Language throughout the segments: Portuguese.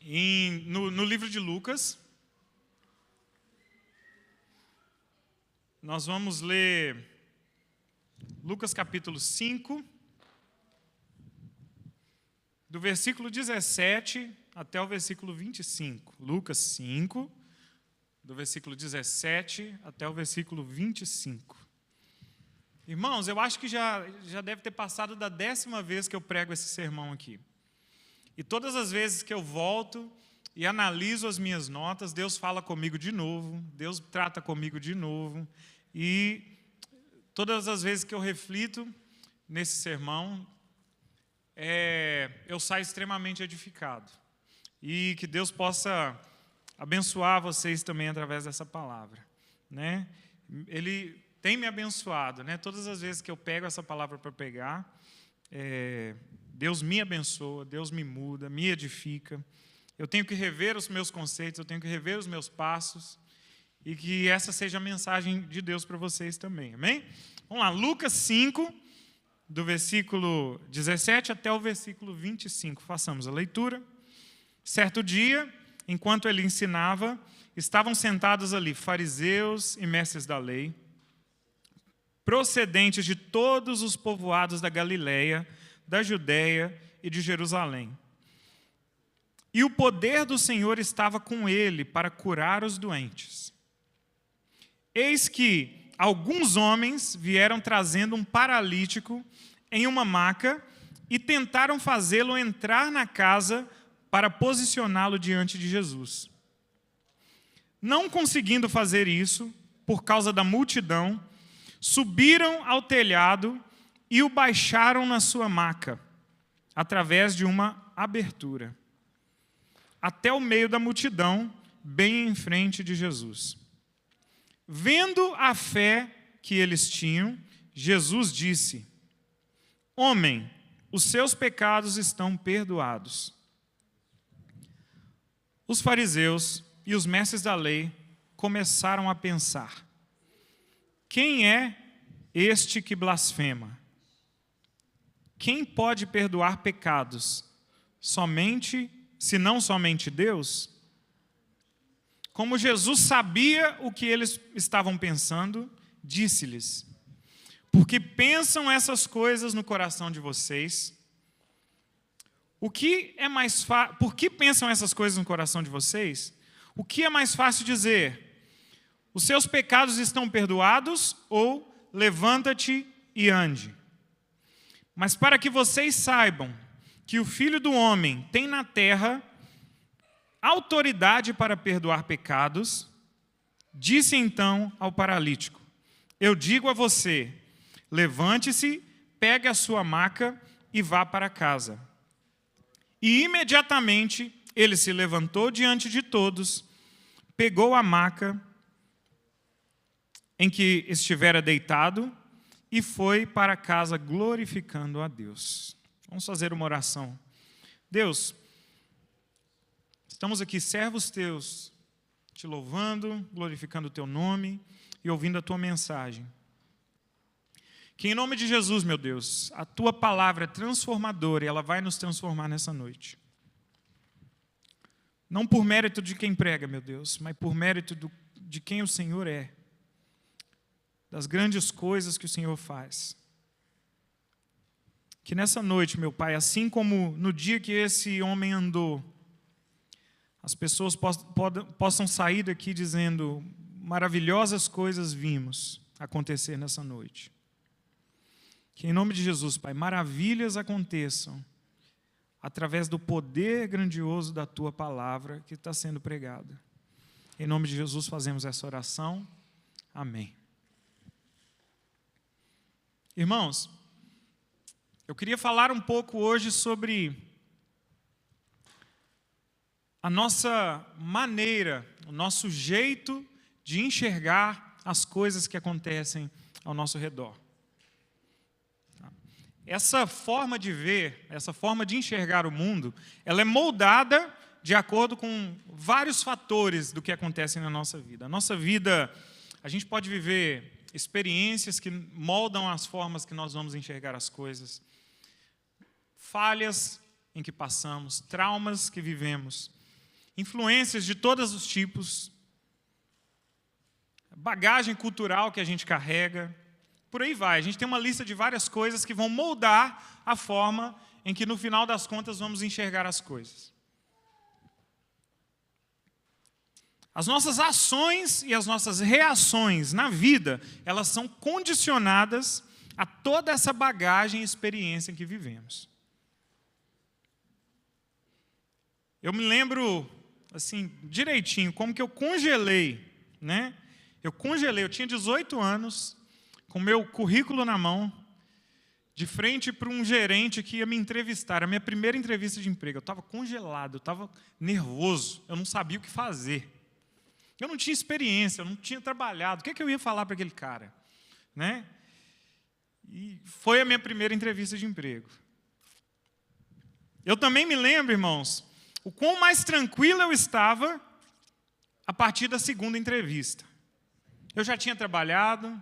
No livro de Lucas, nós vamos ler Lucas capítulo 5, do versículo 17 até o versículo 25. Lucas 5, do versículo 17 até o versículo 25. Irmãos, eu acho que já deve ter passado da 10ª vez que eu prego esse sermão aqui. E todas as vezes que eu volto e analiso as minhas notas, Deus fala comigo de novo, Deus trata comigo de novo. E todas as vezes que eu reflito nesse sermão, eu saio extremamente edificado. E que Deus possa abençoar vocês também através dessa palavra, né? Ele tem me abençoado, né? Todas as vezes que eu pego essa palavra para pregar, Deus me abençoa, Deus me muda, me edifica. Eu tenho que rever os meus conceitos, eu tenho que rever os meus passos, e que essa seja a mensagem de Deus para vocês também, amém? Vamos lá, Lucas 5, do versículo 17 até o versículo 25. Façamos a leitura. Certo dia, enquanto ele ensinava, estavam sentados ali fariseus e mestres da lei, procedentes de todos os povoados da Galileia, da Judéia e de Jerusalém. E o poder do Senhor estava com ele para curar os doentes. Eis que alguns homens vieram trazendo um paralítico em uma maca e tentaram fazê-lo entrar na casa para posicioná-lo diante de Jesus. Não conseguindo fazer isso, por causa da multidão, subiram ao telhado e o baixaram na sua maca, através de uma abertura, até o meio da multidão, bem em frente de Jesus. Vendo a fé que eles tinham, Jesus disse: Homem, os seus pecados estão perdoados. Os fariseus e os mestres da lei começaram a pensar: quem é este que blasfema? Quem pode perdoar pecados? Senão somente Deus? Como Jesus sabia o que eles estavam pensando, disse-lhes: porque pensam essas coisas no coração de vocês? Por que pensam essas coisas no coração de vocês? O que é mais fácil dizer? Os seus pecados estão perdoados, ou levanta-te e ande. Mas para que vocês saibam que o Filho do Homem tem na terra autoridade para perdoar pecados, disse então ao paralítico: eu digo a você, levante-se, pegue a sua maca e vá para casa. E imediatamente ele se levantou diante de todos, pegou a maca em que estivera deitado e foi para casa glorificando a Deus. Vamos fazer uma oração. Deus, estamos aqui, servos teus, te louvando, glorificando o teu nome e ouvindo a tua mensagem. Que em nome de Jesus, meu Deus, a tua palavra é transformadora e ela vai nos transformar nessa noite. Não por mérito de quem prega, meu Deus, mas por mérito de quem o Senhor é. Das grandes coisas que o Senhor faz. Que nessa noite, meu Pai, assim como no dia que esse homem andou, as pessoas possam sair daqui dizendo: maravilhosas coisas vimos acontecer nessa noite. Que em nome de Jesus, Pai, maravilhas aconteçam através do poder grandioso da Tua palavra que está sendo pregada. Em nome de Jesus fazemos essa oração. Amém. Irmãos, eu queria falar um pouco hoje sobre a nossa maneira, o nosso jeito de enxergar as coisas que acontecem ao nosso redor. Essa forma de ver, essa forma de enxergar o mundo, ela é moldada de acordo com vários fatores do que acontece na nossa vida. A nossa vida, a gente pode viver experiências que moldam as formas que nós vamos enxergar as coisas, falhas em que passamos, traumas que vivemos. influências de todos os tipos, bagagem cultural que a gente carrega, por aí vai. A gente tem uma lista de várias coisas que vão moldar a forma em que, no final das contas, vamos enxergar as coisas. As nossas ações e as nossas reações na vida, elas são condicionadas a toda essa bagagem e experiência em que vivemos. Eu me lembro, assim, direitinho, como que eu congelei, né? Eu tinha 18 anos, com meu currículo na mão, de frente para um gerente que ia me entrevistar. Era a minha primeira entrevista de emprego. Eu estava congelado, eu estava nervoso, eu não sabia o que fazer. Eu não tinha experiência, eu não tinha trabalhado. O que eu ia falar para aquele cara? Né? E foi a minha primeira entrevista de emprego. Eu também me lembro, irmãos, o quão mais tranquilo eu estava a partir da segunda entrevista. Eu já tinha trabalhado,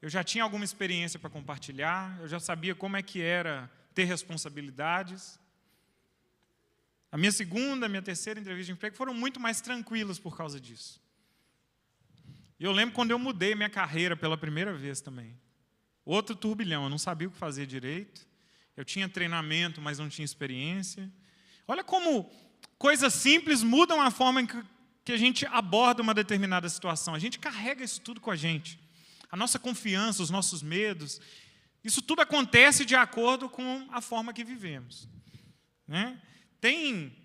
eu já tinha alguma experiência para compartilhar, eu já sabia como é que era ter responsabilidades. A minha segunda, a minha terceira entrevista de emprego foram muito mais tranquilas por causa disso. E eu lembro quando eu mudei minha carreira pela primeira vez também. Outro turbilhão, eu não sabia o que fazer direito, eu tinha treinamento, mas não tinha experiência. Olha como coisas simples mudam a forma em que a gente aborda uma determinada situação. A gente carrega isso tudo com a gente. A nossa confiança, os nossos medos, isso tudo acontece de acordo com a forma que vivemos. Né? Tem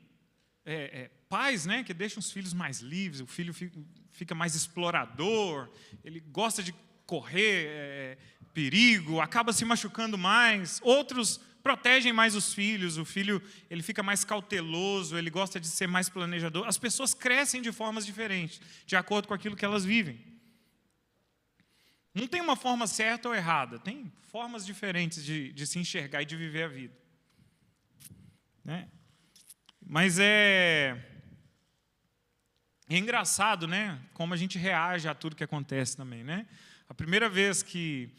pais, né, que deixam os filhos mais livres, o filho fica mais explorador, ele gosta de correr perigo, acaba se machucando mais. Outros protegem mais os filhos, o filho ele fica mais cauteloso, ele gosta de ser mais planejador. As pessoas crescem de formas diferentes, de acordo com aquilo que elas vivem. Não tem uma forma certa ou errada, tem formas diferentes de se enxergar e de viver a vida. Né? Mas é engraçado, né, como a gente reage a tudo que acontece também. Né? A primeira vez que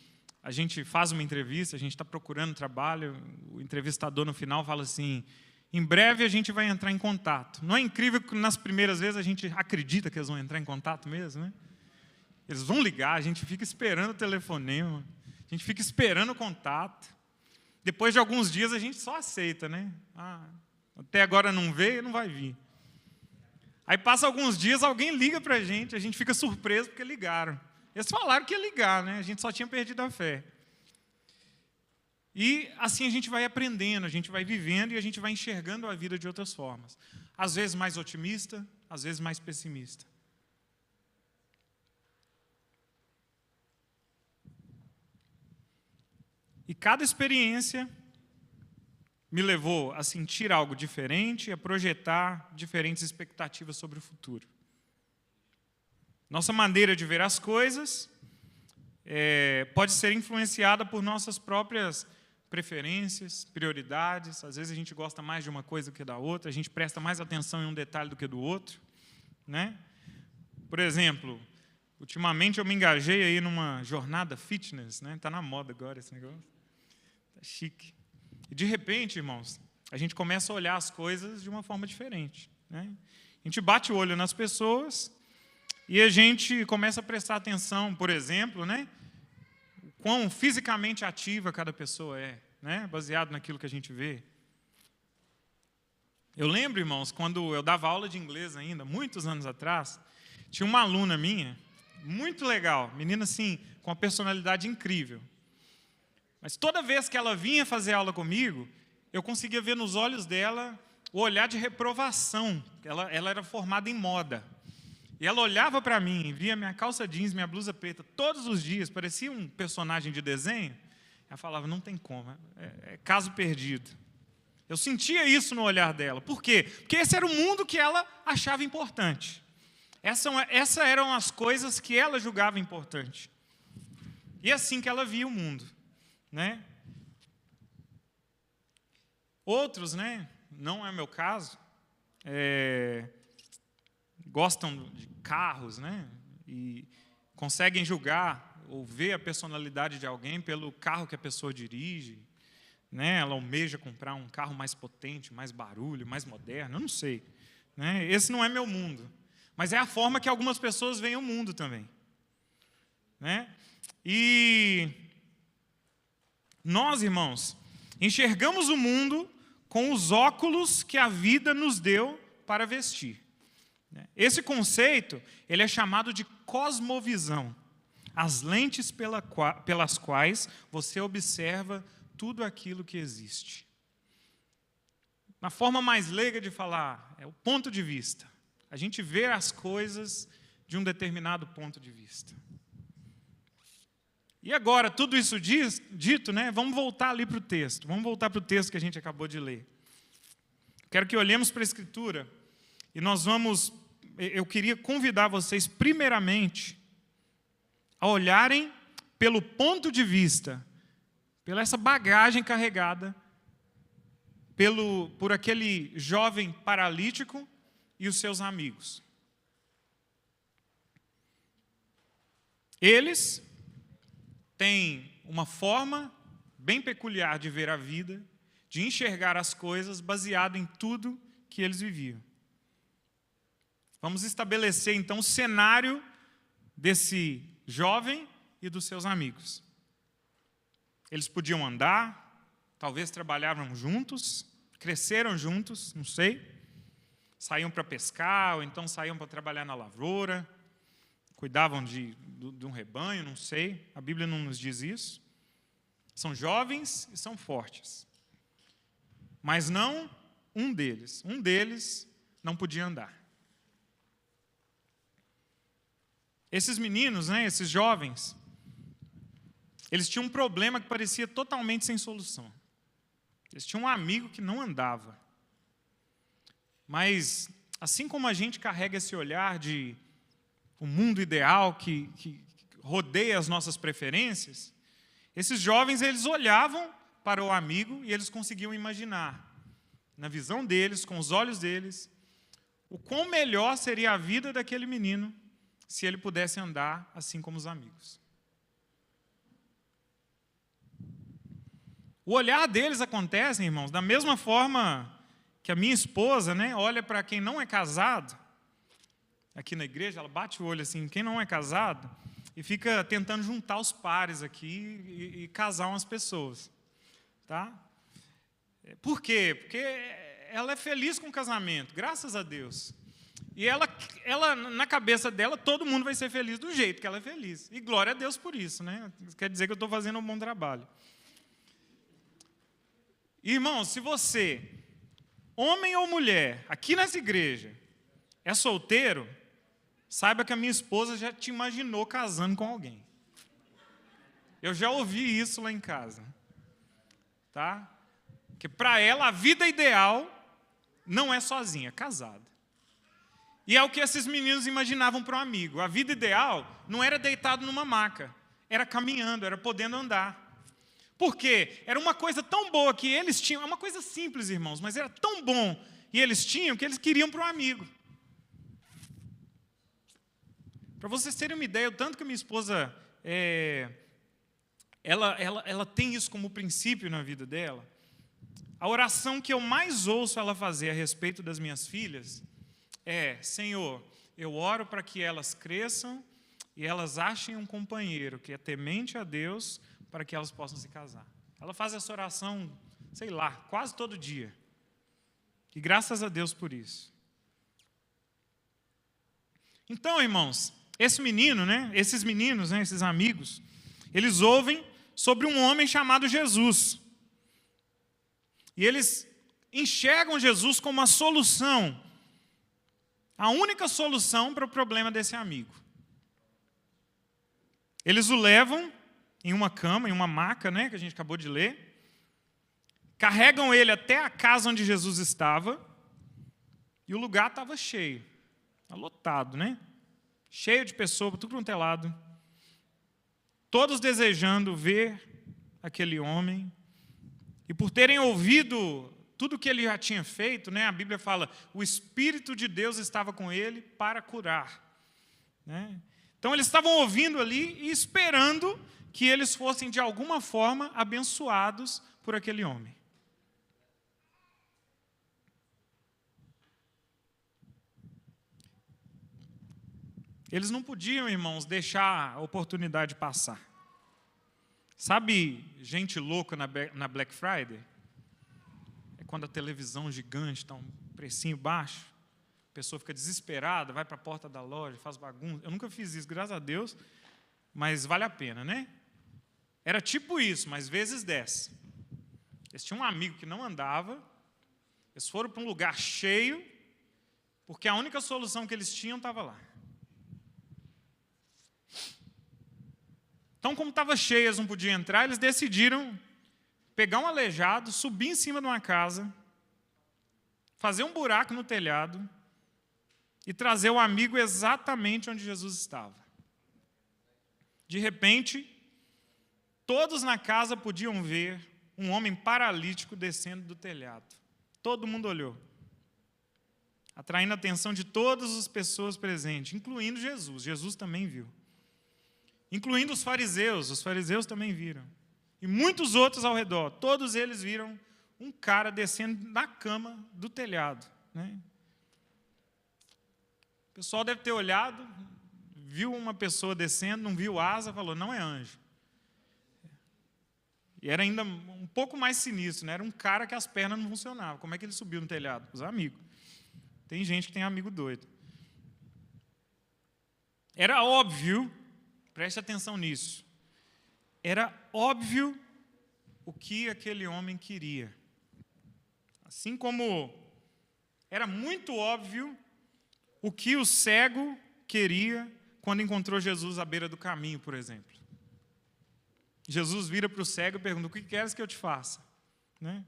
a gente faz uma entrevista, a gente está procurando trabalho, o entrevistador no final fala assim, em breve a gente vai entrar em contato. Não é incrível que nas primeiras vezes a gente acredita que eles vão entrar em contato mesmo? Né? Eles vão ligar, a gente fica esperando o telefonema, a gente fica esperando o contato. Depois de alguns dias a gente só aceita, né? Até agora não veio, não vai vir. Aí passa alguns dias, alguém liga para a gente fica surpreso porque ligaram. Eles falaram que ia ligar, né? A gente só tinha perdido a fé. E assim a gente vai aprendendo, a gente vai vivendo e a gente vai enxergando a vida de outras formas. Às vezes mais otimista, às vezes mais pessimista. E cada experiência me levou a sentir algo diferente, a projetar diferentes expectativas sobre o futuro. Nossa maneira de ver as coisas pode ser influenciada por nossas próprias preferências, prioridades. Às vezes a gente gosta mais de uma coisa do que da outra, a gente presta mais atenção em um detalhe do que do outro. Né? Por exemplo, ultimamente eu me engajei aí numa jornada fitness, né? Está na moda agora esse negócio. Está chique. E de repente, irmãos, a gente começa a olhar as coisas de uma forma diferente. Né? A gente bate o olho nas pessoas e a gente começa a prestar atenção, por exemplo, né? O quão fisicamente ativa cada pessoa é, né? Baseado naquilo que a gente vê. Eu lembro, irmãos, quando eu dava aula de inglês ainda, muitos anos atrás, tinha uma aluna minha, muito legal, menina assim, com uma personalidade incrível. Mas toda vez que ela vinha fazer aula comigo, eu conseguia ver nos olhos dela o olhar de reprovação. Ela era formada em moda. E ela olhava para mim, via minha calça jeans, minha blusa preta, todos os dias, parecia um personagem de desenho. Ela falava, não tem como, é caso perdido. Eu sentia isso no olhar dela. Por quê? Porque esse era o mundo que ela achava importante. Essas eram as coisas que ela julgava importante. E é assim que ela via o mundo. Né? Outros, né, não é meu caso, gostam de carros, né, e conseguem julgar ou ver a personalidade de alguém pelo carro que a pessoa dirige. Né? Ela almeja comprar um carro mais potente, mais barulho, mais moderno, eu não sei. né? Esse não é meu mundo. Mas é a forma que algumas pessoas veem o mundo também, né? E nós, irmãos, enxergamos o mundo com os óculos que a vida nos deu para vestir. Esse conceito, ele é chamado de cosmovisão, as lentes pelas quais você observa tudo aquilo que existe. Na forma mais leiga de falar, é o ponto de vista. A gente vê as coisas de um determinado ponto de vista. E agora, tudo isso dito, né, vamos voltar ali para o texto. Vamos voltar para o texto que a gente acabou de ler. Quero que olhemos para a Escritura e eu queria convidar vocês, primeiramente, a olharem pelo ponto de vista, pela essa bagagem carregada, por aquele jovem paralítico e os seus amigos. Eles têm uma forma bem peculiar de ver a vida, de enxergar as coisas, baseado em tudo que eles viviam. Vamos estabelecer, então, o cenário desse jovem e dos seus amigos. Eles podiam andar, talvez trabalhavam juntos, cresceram juntos, não sei. Saíam para pescar, ou então saíam para trabalhar na lavoura, cuidavam de um rebanho, não sei. A Bíblia não nos diz isso. São jovens e são fortes. Mas não um deles. Um deles não podia andar. Esses meninos, né, esses jovens, eles tinham um problema que parecia totalmente sem solução. Eles tinham um amigo que não andava. Mas, assim como a gente carrega esse olhar de um mundo ideal que rodeia as nossas preferências, esses jovens, eles olhavam para o amigo e eles conseguiam imaginar, na visão deles, com os olhos deles, o quão melhor seria a vida daquele menino se ele pudesse andar assim como os amigos. O olhar deles acontece, irmãos, da mesma forma que a minha esposa, né, olha para quem não é casado, aqui na igreja, ela bate o olho assim, quem não é casado, e fica tentando juntar os pares aqui e casar umas pessoas. Tá? Por quê? Porque ela é feliz com o casamento, graças a Deus. E ela, na cabeça dela, todo mundo vai ser feliz do jeito que ela é feliz. E glória a Deus por isso, né? Quer dizer que eu estou fazendo um bom trabalho. Irmão, se você, homem ou mulher, aqui nessa igreja, é solteiro, saiba que a minha esposa já te imaginou casando com alguém. Eu já ouvi isso lá em casa. Tá? Que para ela a vida ideal não é sozinha, é casada. E é o que esses meninos imaginavam para um amigo. A vida ideal não era deitado numa maca, era caminhando, era podendo andar. Por quê? Era uma coisa tão boa que eles tinham, é uma coisa simples, irmãos, mas era tão bom e eles tinham que eles queriam para um amigo. Para vocês terem uma ideia, o tanto que minha esposa ela tem isso como princípio na vida dela. A oração que eu mais ouço ela fazer a respeito das minhas filhas é: Senhor, eu oro para que elas cresçam e elas achem um companheiro que é temente a Deus para que elas possam se casar. Ela faz essa oração, sei lá, quase todo dia. E graças a Deus por isso. Então, irmãos, esses meninos, esses amigos, eles ouvem sobre um homem chamado Jesus. E eles enxergam Jesus como a solução, a única solução para o problema desse amigo. Eles o levam em uma cama, em uma maca, né, que a gente acabou de ler, carregam ele até a casa onde Jesus estava, e o lugar estava cheio, lotado, né? Cheio de pessoas, tudo quanto é lado, todos desejando ver aquele homem. E por terem ouvido tudo que ele já tinha feito, né, a Bíblia fala, o Espírito de Deus estava com ele para curar. Né? Então eles estavam ouvindo ali e esperando que eles fossem de alguma forma abençoados por aquele homem. Eles não podiam, irmãos, deixar a oportunidade passar. Sabe gente louca na Black Friday? É quando a televisão gigante está um precinho baixo, a pessoa fica desesperada, vai para a porta da loja, faz bagunça. Eu nunca fiz isso, graças a Deus, mas vale a pena, né? Era tipo isso, mas vezes 10. Eles tinham um amigo que não andava, eles foram para um lugar cheio, porque a única solução que eles tinham estava lá. Então, como estava cheio, eles não podiam entrar, eles decidiram pegar um aleijado, subir em cima de uma casa, fazer um buraco no telhado e trazer o amigo exatamente onde Jesus estava. De repente, todos na casa podiam ver um homem paralítico descendo do telhado. Todo mundo olhou, atraindo a atenção de todas as pessoas presentes, incluindo Jesus. Jesus também viu. Incluindo os fariseus também viram. E muitos outros ao redor, todos eles viram um cara descendo na cama do telhado, né? O pessoal deve ter olhado, viu uma pessoa descendo, não viu asa, falou, não é anjo. E era ainda um pouco mais sinistro, né? Era um cara que as pernas não funcionavam. Como é que ele subiu no telhado? Os amigos. Tem gente que tem amigo doido. Era óbvio, preste atenção nisso, era óbvio o que aquele homem queria. Assim como era muito óbvio o que o cego queria quando encontrou Jesus à beira do caminho, por exemplo. Jesus vira para o cego e pergunta, o que queres que eu te faça? Né?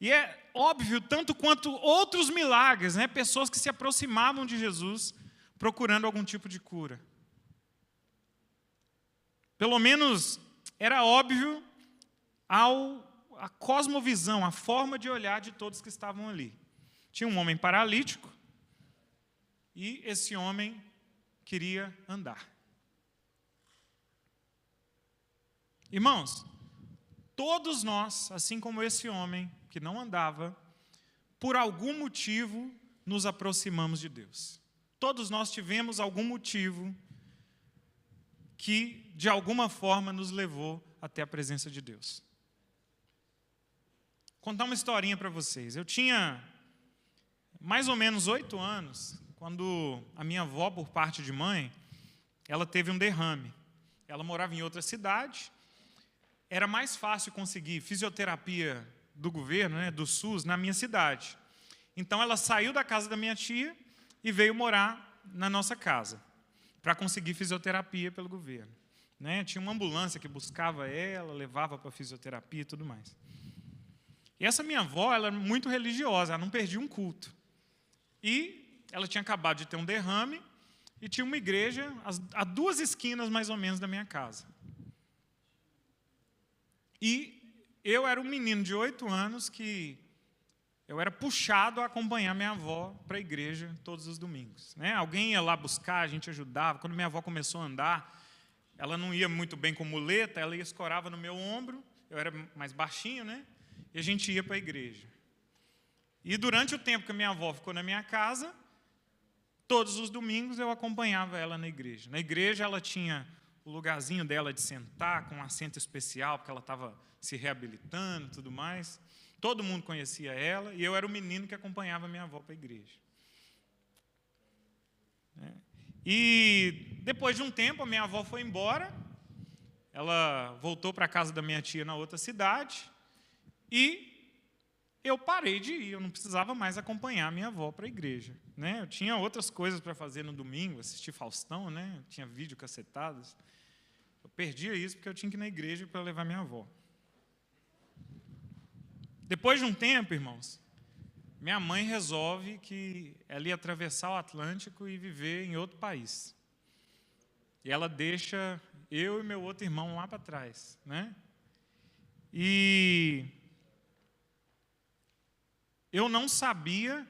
E é óbvio, tanto quanto outros milagres, né? Pessoas que se aproximavam de Jesus procurando algum tipo de cura. Pelo menos era óbvio a cosmovisão, a forma de olhar de todos que estavam ali. Tinha um homem paralítico e esse homem queria andar. Irmãos, todos nós, assim como esse homem que não andava, por algum motivo nos aproximamos de Deus. Todos nós tivemos algum motivo que, de alguma forma, nos levou até a presença de Deus. Vou contar uma historinha para vocês. Eu tinha mais ou menos 8 anos, quando a minha avó, por parte de mãe, ela teve um derrame. Ela morava em outra cidade. Era mais fácil conseguir fisioterapia do governo, né, do SUS, na minha cidade. Então, ela saiu da casa da minha tia e veio morar na nossa casa, para conseguir fisioterapia pelo governo. Né? Tinha uma ambulância que buscava ela, levava para fisioterapia e tudo mais. E essa minha avó, ela era muito religiosa, ela não perdia um culto. E ela tinha acabado de ter um derrame e tinha uma igreja a 2 esquinas, mais ou menos, da minha casa. E eu era um menino de 8 anos que eu era puxado a acompanhar minha avó para a igreja todos os domingos. Né? Alguém ia lá buscar, a gente ajudava. Quando minha avó começou a andar, ela não ia muito bem com muleta, ela escorava no meu ombro, eu era mais baixinho, né? E a gente ia para a igreja. E durante o tempo que a minha avó ficou na minha casa, todos os domingos eu acompanhava ela na igreja. Na igreja ela tinha o lugarzinho dela de sentar, com um assento especial, porque ela estava se reabilitando e tudo mais. Todo mundo conhecia ela, e eu era o menino que acompanhava minha avó para a igreja. E depois de um tempo, a minha avó foi embora, ela voltou para a casa da minha tia na outra cidade, e eu parei de ir, eu não precisava mais acompanhar a minha avó para a igreja. Né? Eu tinha outras coisas para fazer no domingo, assistir Faustão, né? Eu tinha vídeo cacetados. Eu perdia isso porque eu tinha que ir na igreja para levar minha avó. Depois de um tempo, irmãos, minha mãe resolve que ela ia atravessar o Atlântico e viver em outro país. E ela deixa eu e meu outro irmão lá para trás. Né? E eu não sabia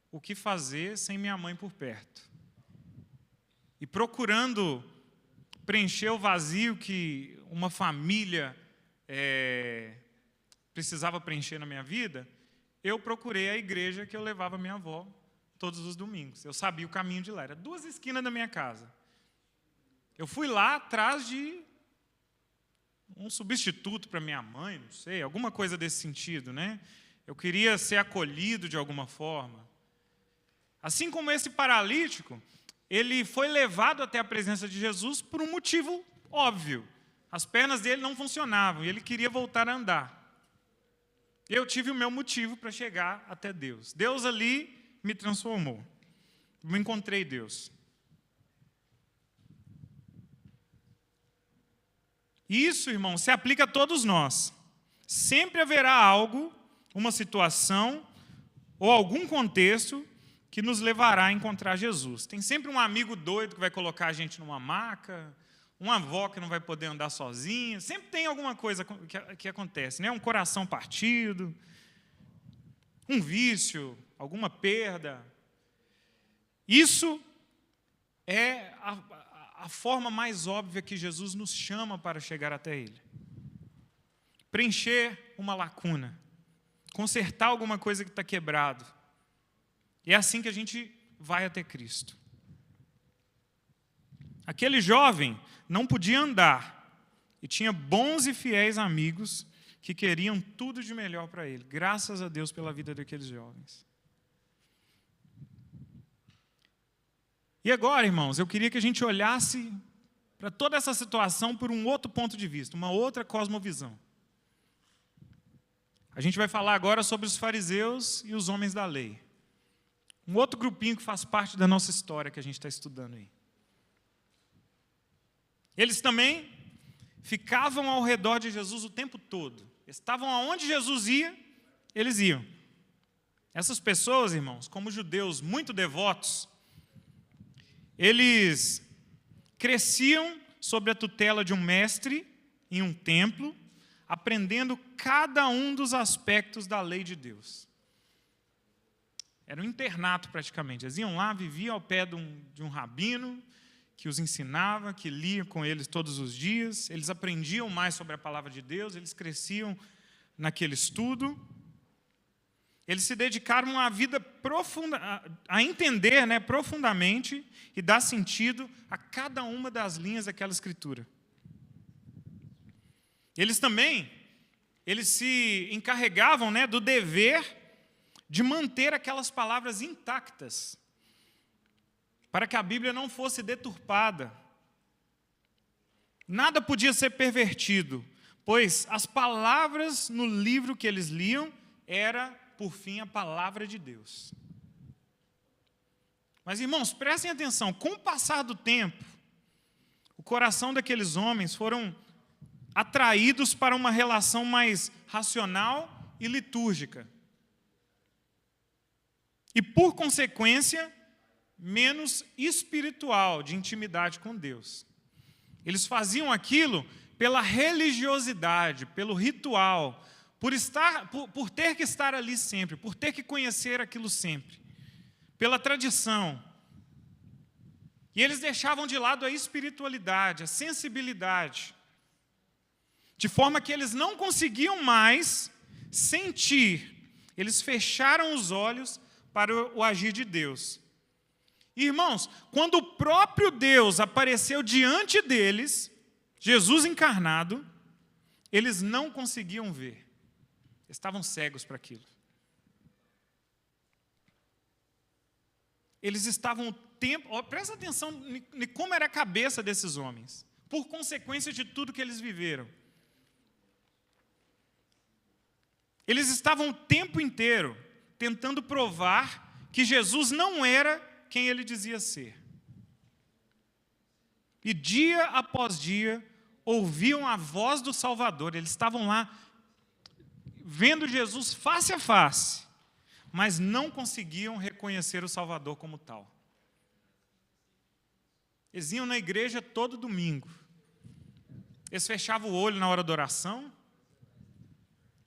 o que fazer sem minha mãe por perto. E procurando preencher o vazio que uma família precisava preencher na minha vida, eu procurei a igreja que eu levava minha avó todos os domingos. Eu sabia o caminho de lá. Era 2 esquinas da minha casa. Eu fui lá atrás de um substituto para minha mãe, não sei, alguma coisa desse sentido, né? Eu queria ser acolhido de alguma forma. Assim como esse paralítico, ele foi levado até a presença de Jesus por um motivo óbvio. As pernas dele não funcionavam e ele queria voltar a andar. Eu tive o meu motivo para chegar até Deus. Deus ali me transformou. Eu encontrei Deus. Isso, irmão, se aplica a todos nós. Sempre haverá algo, uma situação ou algum contexto que nos levará a encontrar Jesus. Tem sempre um amigo doido que vai colocar a gente numa maca, uma avó que não vai poder andar sozinha. Sempre tem alguma coisa que acontece, né? Um coração partido, um vício, alguma perda. Isso é a forma mais óbvia que Jesus nos chama para chegar até Ele. Preencher uma lacuna, consertar alguma coisa que está quebrado. E é assim que a gente vai até Cristo. Aquele jovem não podia andar e tinha bons e fiéis amigos que queriam tudo de melhor para ele. Graças a Deus pela vida daqueles jovens. E agora, irmãos, eu queria que a gente olhasse para toda essa situação por um outro ponto de vista, uma outra cosmovisão. A gente vai falar agora sobre os fariseus e os homens da lei. Um outro grupinho que faz parte da nossa história que a gente está estudando aí. Eles também ficavam ao redor de Jesus o tempo todo. Estavam aonde Jesus ia, eles iam. Essas pessoas, irmãos, como judeus muito devotos, eles cresciam sob a tutela de um mestre em um templo, aprendendo cada um dos aspectos da lei de Deus. Era um internato praticamente. Eles iam lá, viviam ao pé de um rabino que os ensinava, que lia com eles todos os dias. Eles aprendiam mais sobre a palavra de Deus, eles cresciam naquele estudo. Eles se dedicaram a vida profunda, a entender, né, profundamente e dar sentido a cada uma das linhas daquela escritura. Eles se encarregavam, né, do dever de manter aquelas palavras intactas, para que a Bíblia não fosse deturpada. Nada podia ser pervertido, pois as palavras no livro que eles liam era, por fim, a palavra de Deus. Mas, irmãos, prestem atenção, com o passar do tempo, o coração daqueles homens foram atraídos para uma relação mais racional e litúrgica. E, por consequência, menos espiritual, de intimidade com Deus. Eles faziam aquilo pela religiosidade, pelo ritual, por ter que estar ali sempre, por ter que conhecer aquilo sempre, pela tradição. E eles deixavam de lado a espiritualidade, a sensibilidade, de forma que eles não conseguiam mais sentir, eles fecharam os olhos para o agir de Deus. Irmãos, quando o próprio Deus apareceu diante deles, Jesus encarnado, eles não conseguiam ver. Estavam cegos para aquilo. Eles estavam o tempo... Presta atenção em como era a cabeça desses homens, por consequência de tudo que eles viveram. Eles estavam o tempo inteiro tentando provar que Jesus não era quem ele dizia ser. E dia após dia, ouviam a voz do Salvador. Eles estavam lá, vendo Jesus face a face, mas não conseguiam reconhecer o Salvador como tal. Eles iam na igreja todo domingo. Eles fechavam o olho na hora da oração.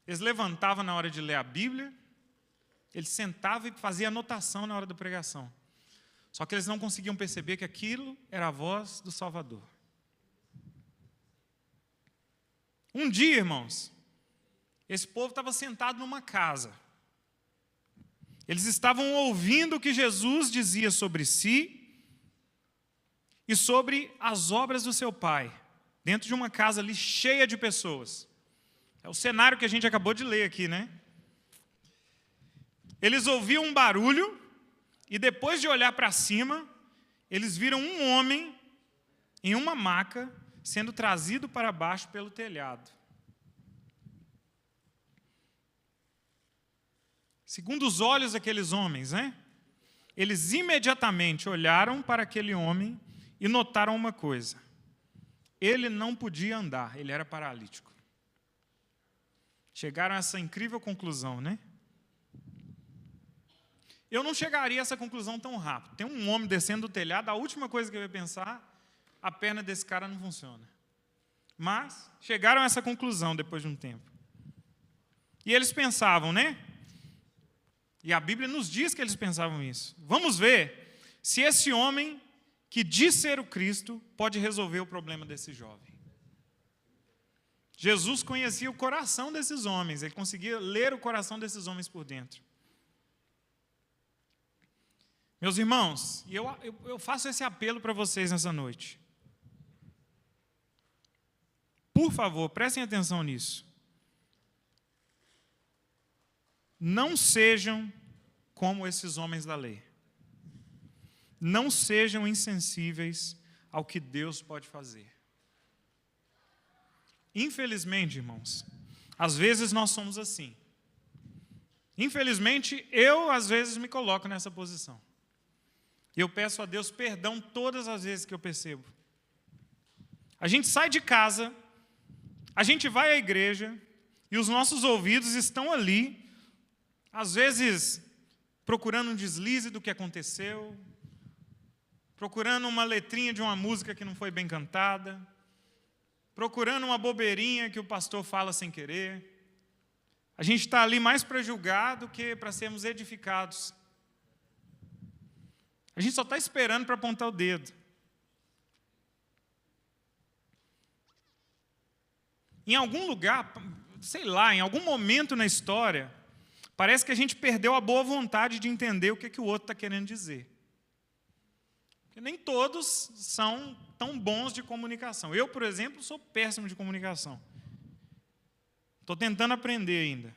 Eles levantavam na hora de ler a Bíblia. Eles sentavam e faziam anotação na hora da pregação. Só que eles não conseguiam perceber que aquilo era a voz do Salvador. Um dia, irmãos, esse povo estava sentado numa casa. Eles estavam ouvindo o que Jesus dizia sobre si e sobre as obras do seu Pai, dentro de uma casa ali cheia de pessoas. É o cenário que a gente acabou de ler aqui, né? Eles ouviam um barulho e depois de olhar para cima, eles viram um homem em uma maca sendo trazido para baixo pelo telhado. Segundo os olhos daqueles homens, né? Eles imediatamente olharam para aquele homem e notaram uma coisa. Ele não podia andar, ele era paralítico. Chegaram a essa incrível conclusão, né? Eu não chegaria a essa conclusão tão rápido. Tem um homem descendo do telhado, a última coisa que eu ia pensar, a perna desse cara não funciona. Mas chegaram a essa conclusão depois de um tempo. E eles pensavam, né? E a Bíblia nos diz que eles pensavam isso. Vamos ver se esse homem que diz ser o Cristo pode resolver o problema desse jovem. Jesus conhecia o coração desses homens, ele conseguia ler o coração desses homens por dentro. Meus irmãos, e eu faço esse apelo para vocês nessa noite. Por favor, prestem atenção nisso. Não sejam como esses homens da lei. Não sejam insensíveis ao que Deus pode fazer. Infelizmente, irmãos, às vezes nós somos assim. Infelizmente, eu às vezes me coloco nessa posição. E eu peço a Deus perdão todas as vezes que eu percebo. A gente sai de casa, a gente vai à igreja, e os nossos ouvidos estão ali, às vezes procurando um deslize do que aconteceu, procurando uma letrinha de uma música que não foi bem cantada, procurando uma bobeirinha que o pastor fala sem querer. A gente está ali mais para julgar do que para sermos edificados. A gente só está esperando para apontar o dedo. Em algum lugar, sei lá, em algum momento na história, parece que a gente perdeu a boa vontade de entender o que o outro está querendo dizer. Porque nem todos são tão bons de comunicação. Eu, por exemplo, sou péssimo de comunicação. Estou tentando aprender ainda.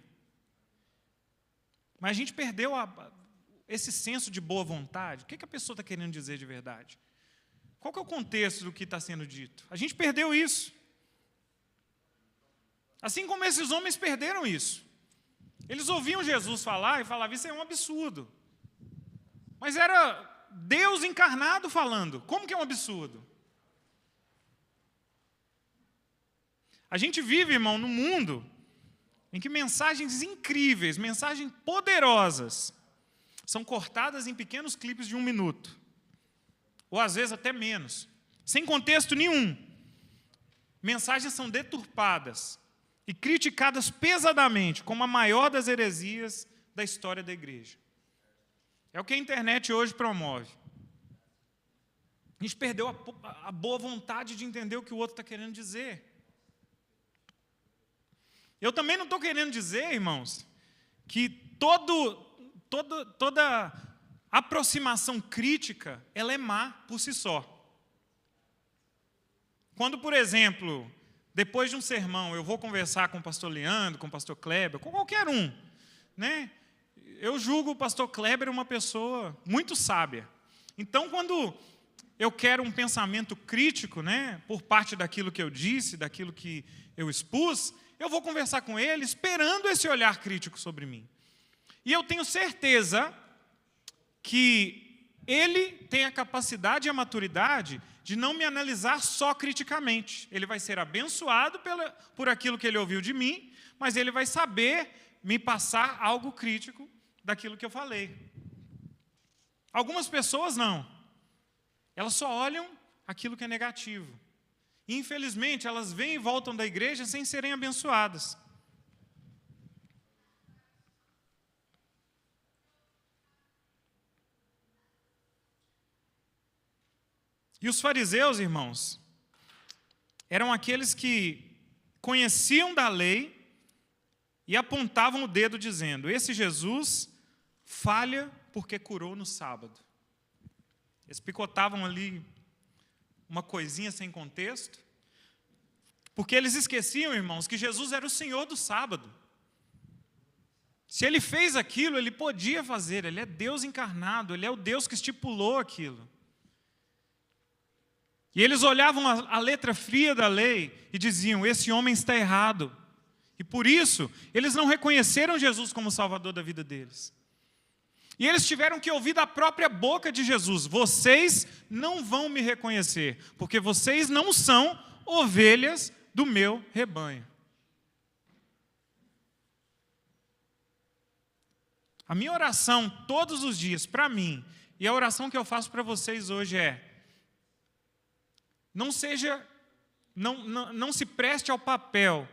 Mas a gente perdeu esse senso de boa vontade. O que a pessoa está querendo dizer de verdade? Qual que é o contexto do que está sendo dito? A gente perdeu isso. Assim como esses homens perderam isso. Eles ouviam Jesus falar e falavam, isso é um absurdo. Mas era Deus encarnado falando. Como que é um absurdo? A gente vive, irmão, num mundo em que mensagens incríveis, mensagens poderosas, são cortadas em pequenos clipes de 1 minuto. Ou às vezes até menos. Sem contexto nenhum. Mensagens são deturpadas e criticadas pesadamente como a maior das heresias da história da igreja. É o que a internet hoje promove. A gente perdeu a boa vontade de entender o que o outro está querendo dizer. Eu também não estou querendo dizer, irmãos, que toda aproximação crítica, ela é má por si só. Quando, por exemplo, depois de um sermão, eu vou conversar com o pastor Leandro, com o pastor Kleber, com qualquer um, né? Eu julgo o pastor Kleber uma pessoa muito sábia. Então, quando eu quero um pensamento crítico, né, por parte daquilo que eu disse, daquilo que eu expus, eu vou conversar com ele esperando esse olhar crítico sobre mim. E eu tenho certeza que ele tem a capacidade e a maturidade de não me analisar só criticamente. Ele vai ser abençoado por aquilo que ele ouviu de mim, mas ele vai saber me passar algo crítico daquilo que eu falei. Algumas pessoas não. Elas só olham aquilo que é negativo. E, infelizmente, elas vêm e voltam da igreja sem serem abençoadas. E os fariseus, irmãos, eram aqueles que conheciam da lei e apontavam o dedo dizendo, esse Jesus falha porque curou no sábado. Eles picotavam ali uma coisinha sem contexto, porque eles esqueciam, irmãos, que Jesus era o Senhor do sábado. Se ele fez aquilo, ele podia fazer, ele é Deus encarnado, ele é o Deus que estipulou aquilo. E eles olhavam a letra fria da lei e diziam: esse homem está errado. E por isso, eles não reconheceram Jesus como Salvador da vida deles. E eles tiveram que ouvir da própria boca de Jesus: vocês não vão me reconhecer, porque vocês não são ovelhas do meu rebanho. A minha oração todos os dias para mim, e a oração que eu faço para vocês hoje é: não se preste ao papel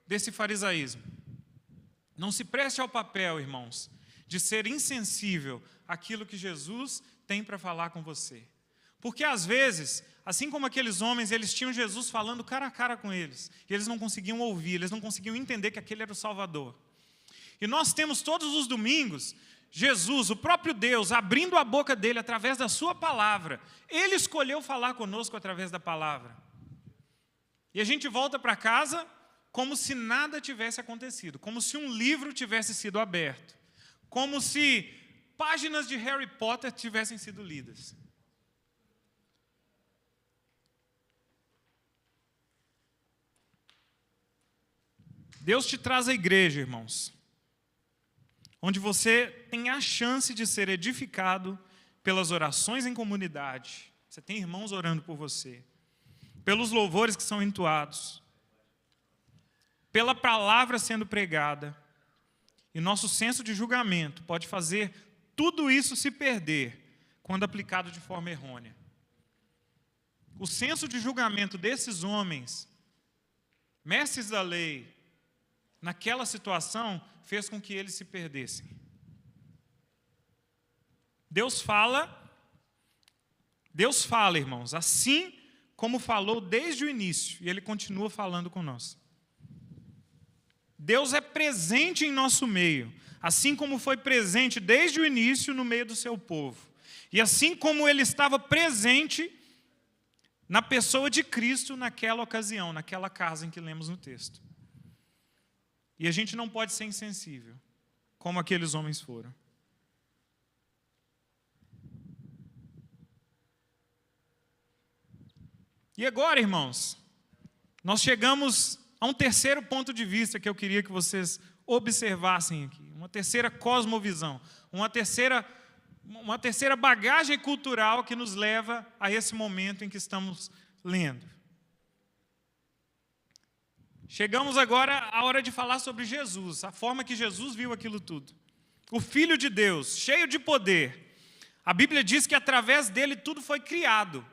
desse farisaísmo. Não se preste ao papel, irmãos, de ser insensível àquilo que Jesus tem para falar com você. Porque às vezes, assim como aqueles homens, eles tinham Jesus falando cara a cara com eles, e eles não conseguiam ouvir, eles não conseguiam entender que aquele era o Salvador. E nós temos todos os domingos Jesus, o próprio Deus, abrindo a boca dele através da sua palavra. Ele escolheu falar conosco através da palavra. E a gente volta para casa como se nada tivesse acontecido, como se um livro tivesse sido aberto, como se páginas de Harry Potter tivessem sido lidas. Deus te traz à igreja, irmãos, onde você tem a chance de ser edificado pelas orações em comunidade. Você tem irmãos orando por você, pelos louvores que são entoados, pela palavra sendo pregada. E nosso senso de julgamento pode fazer tudo isso se perder quando aplicado de forma errônea. O senso de julgamento desses homens, mestres da lei, naquela situação, fez com que eles se perdessem. Deus fala, irmãos, assim como falou desde o início, e Ele continua falando conosco. Deus é presente em nosso meio, assim como foi presente desde o início no meio do seu povo. E assim como Ele estava presente na pessoa de Cristo naquela ocasião, naquela casa em que lemos no texto. E a gente não pode ser insensível, como aqueles homens foram. E agora, irmãos, nós chegamos a um terceiro ponto de vista que eu queria que vocês observassem aqui. Uma terceira cosmovisão, uma terceira bagagem cultural que nos leva a esse momento em que estamos lendo. Chegamos agora à hora de falar sobre Jesus, a forma que Jesus viu aquilo tudo. O Filho de Deus, cheio de poder. A Bíblia diz que através dele tudo foi criado.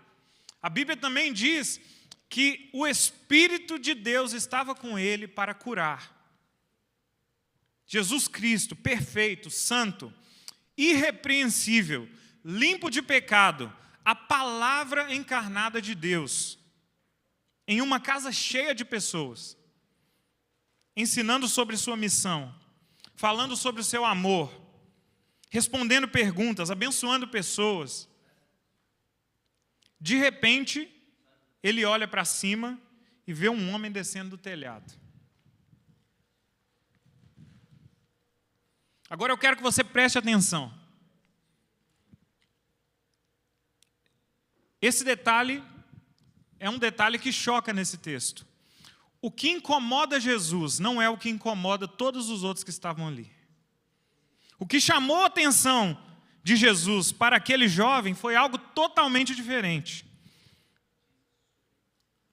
A Bíblia também diz que o Espírito de Deus estava com ele para curar. Jesus Cristo, perfeito, santo, irrepreensível, limpo de pecado, a palavra encarnada de Deus, em uma casa cheia de pessoas, ensinando sobre sua missão, falando sobre o seu amor, respondendo perguntas, abençoando pessoas. De repente, ele olha para cima e vê um homem descendo do telhado. Agora eu quero que você preste atenção. Esse detalhe é um detalhe que choca nesse texto. O que incomoda Jesus não é o que incomoda todos os outros que estavam ali. O que chamou a atenção de Jesus para aquele jovem foi algo totalmente diferente.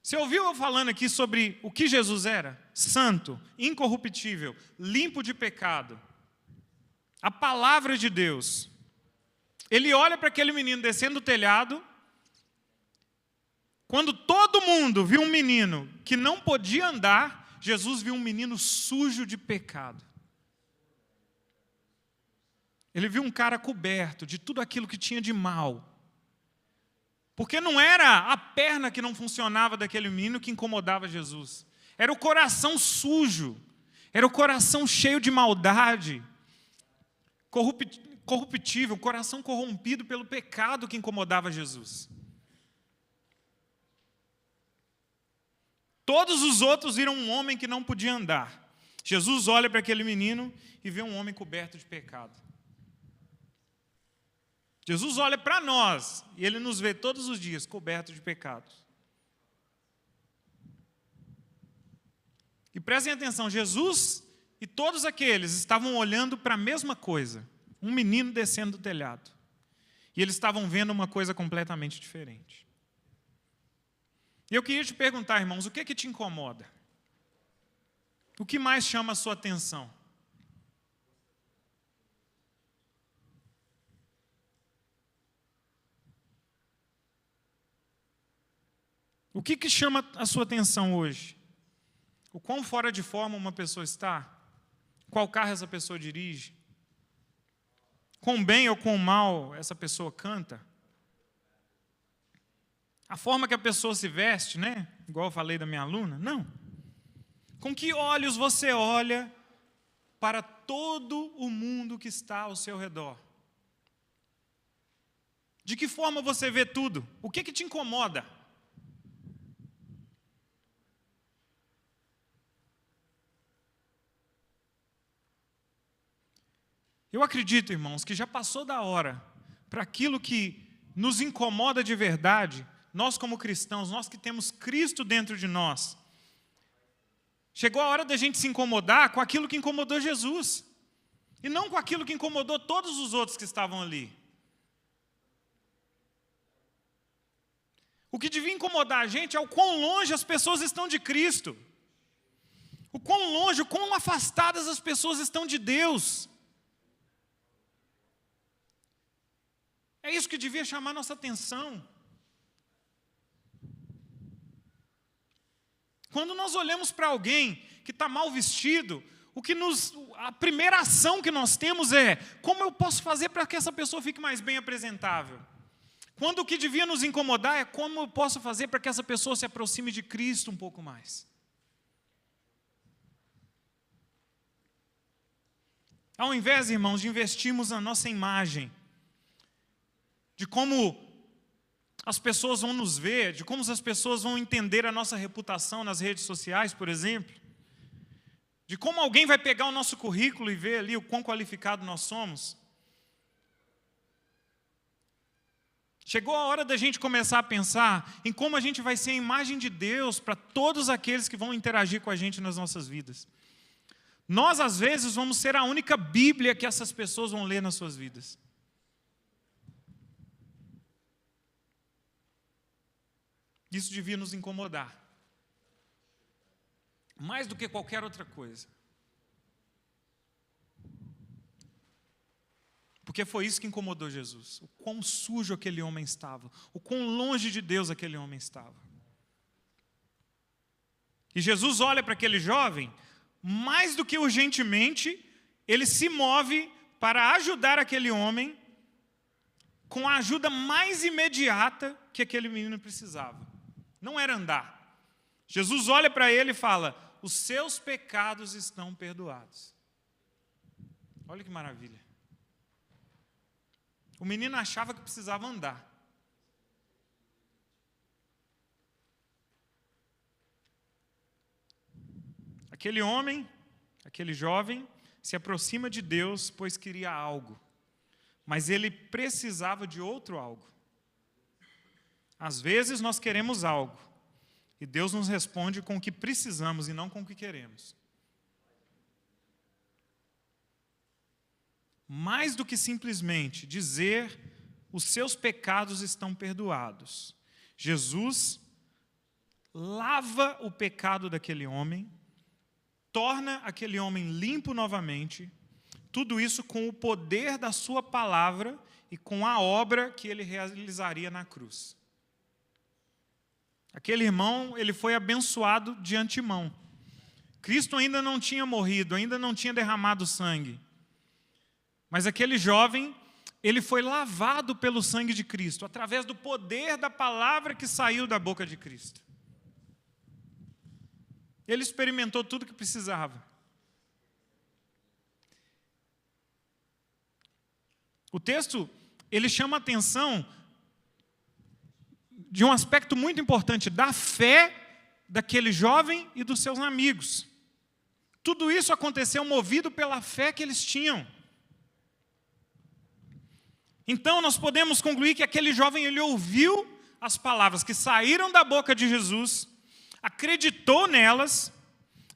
Você ouviu eu falando aqui sobre o que Jesus era? Santo, incorruptível, limpo de pecado. A palavra de Deus. Ele olha para aquele menino descendo do telhado. Quando todo mundo viu um menino que não podia andar, Jesus viu um menino sujo de pecado. Ele viu um cara coberto de tudo aquilo que tinha de mal. Porque não era a perna que não funcionava daquele menino que incomodava Jesus. Era o coração sujo. Era o coração cheio de maldade. corruptível, um coração corrompido pelo pecado que incomodava Jesus. Todos os outros viram um homem que não podia andar. Jesus olha para aquele menino e vê um homem coberto de pecado. Jesus olha para nós e Ele nos vê todos os dias cobertos de pecados. E prestem atenção, Jesus e todos aqueles estavam olhando para a mesma coisa. Um menino descendo do telhado. E eles estavam vendo uma coisa completamente diferente. E eu queria te perguntar, irmãos, o que é que te incomoda? O que mais chama a sua atenção? O que chama a sua atenção hoje? O quão fora de forma uma pessoa está? Qual carro essa pessoa dirige? Com bem ou com mal essa pessoa canta? A forma que a pessoa se veste, né? Igual eu falei da minha aluna? Não. Com que olhos você olha para todo o mundo que está ao seu redor? De que forma você vê tudo? O que te incomoda? Eu acredito, irmãos, que já passou da hora para aquilo que nos incomoda de verdade, nós como cristãos, nós que temos Cristo dentro de nós. Chegou a hora da gente se incomodar com aquilo que incomodou Jesus, e não com aquilo que incomodou todos os outros que estavam ali. O que devia incomodar a gente é o quão longe as pessoas estão de Cristo, o quão longe, o quão afastadas as pessoas estão de Deus. É isso que devia chamar nossa atenção. Quando nós olhamos para alguém que está mal vestido, a primeira ação que nós temos é: como eu posso fazer para que essa pessoa fique mais bem apresentável? Quando o que devia nos incomodar é: como eu posso fazer para que essa pessoa se aproxime de Cristo um pouco mais? Ao invés, irmãos, de investirmos na nossa imagem, de como as pessoas vão nos ver, de como as pessoas vão entender a nossa reputação nas redes sociais, por exemplo, de como alguém vai pegar o nosso currículo e ver ali o quão qualificado nós somos. Chegou a hora da gente começar a pensar em como a gente vai ser a imagem de Deus para todos aqueles que vão interagir com a gente nas nossas vidas. Nós, às vezes, vamos ser a única Bíblia que essas pessoas vão ler nas suas vidas. Isso devia nos incomodar, mais do que qualquer outra coisa. Porque foi isso que incomodou Jesus, o quão sujo aquele homem estava, o quão longe de Deus aquele homem estava. E Jesus olha para aquele jovem, mais do que urgentemente, ele se move para ajudar aquele homem com a ajuda mais imediata que aquele menino precisava. Não era andar. Jesus olha para ele e fala: os seus pecados estão perdoados. Olha que maravilha. O menino achava que precisava andar. Aquele homem, aquele jovem, se aproxima de Deus, pois queria algo. Mas ele precisava de outro algo. Às vezes nós queremos algo, e Deus nos responde com o que precisamos e não com o que queremos. Mais do que simplesmente dizer: os seus pecados estão perdoados, Jesus lava o pecado daquele homem, torna aquele homem limpo novamente, tudo isso com o poder da sua palavra e com a obra que ele realizaria na cruz. Aquele irmão, ele foi abençoado de antemão. Cristo ainda não tinha morrido, ainda não tinha derramado sangue. Mas aquele jovem, ele foi lavado pelo sangue de Cristo, através do poder da palavra que saiu da boca de Cristo. Ele experimentou tudo o que precisava. O texto, ele chama a atenção de um aspecto muito importante, da fé daquele jovem e dos seus amigos. Tudo isso aconteceu movido pela fé que eles tinham. Então, nós podemos concluir que aquele jovem, ele ouviu as palavras que saíram da boca de Jesus, acreditou nelas,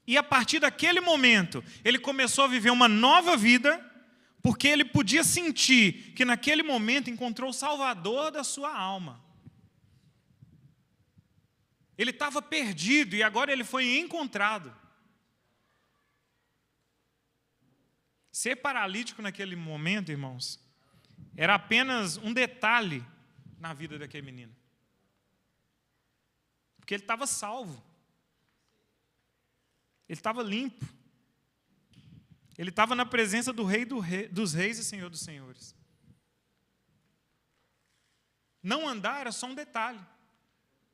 e a partir daquele momento, ele começou a viver uma nova vida, porque ele podia sentir que naquele momento encontrou o Salvador da sua alma. Ele estava perdido e agora ele foi encontrado. Ser paralítico naquele momento, irmãos, era apenas um detalhe na vida daquele menino. Porque ele estava salvo. Ele estava limpo. Ele estava na presença do Rei dos Reis e Senhor dos Senhores. Não andar era só um detalhe.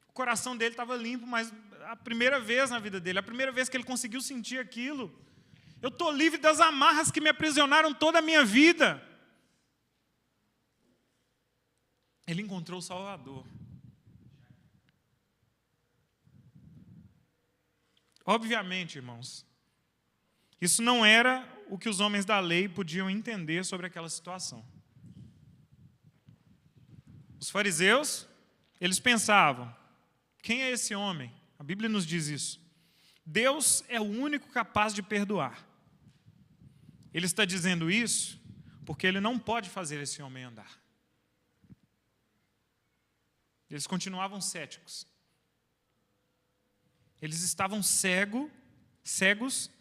O coração dele estava limpo, mas a primeira vez na vida dele, a primeira vez que ele conseguiu sentir aquilo, eu estou livre das amarras que me aprisionaram toda a minha vida. Ele encontrou o Salvador. Obviamente, irmãos, isso não era o que os homens da lei podiam entender sobre aquela situação. Os fariseus, eles pensavam, quem é esse homem? A Bíblia nos diz isso. Deus é o único capaz de perdoar. Ele está dizendo isso porque ele não pode fazer esse homem andar. Eles continuavam céticos. Eles estavam cegos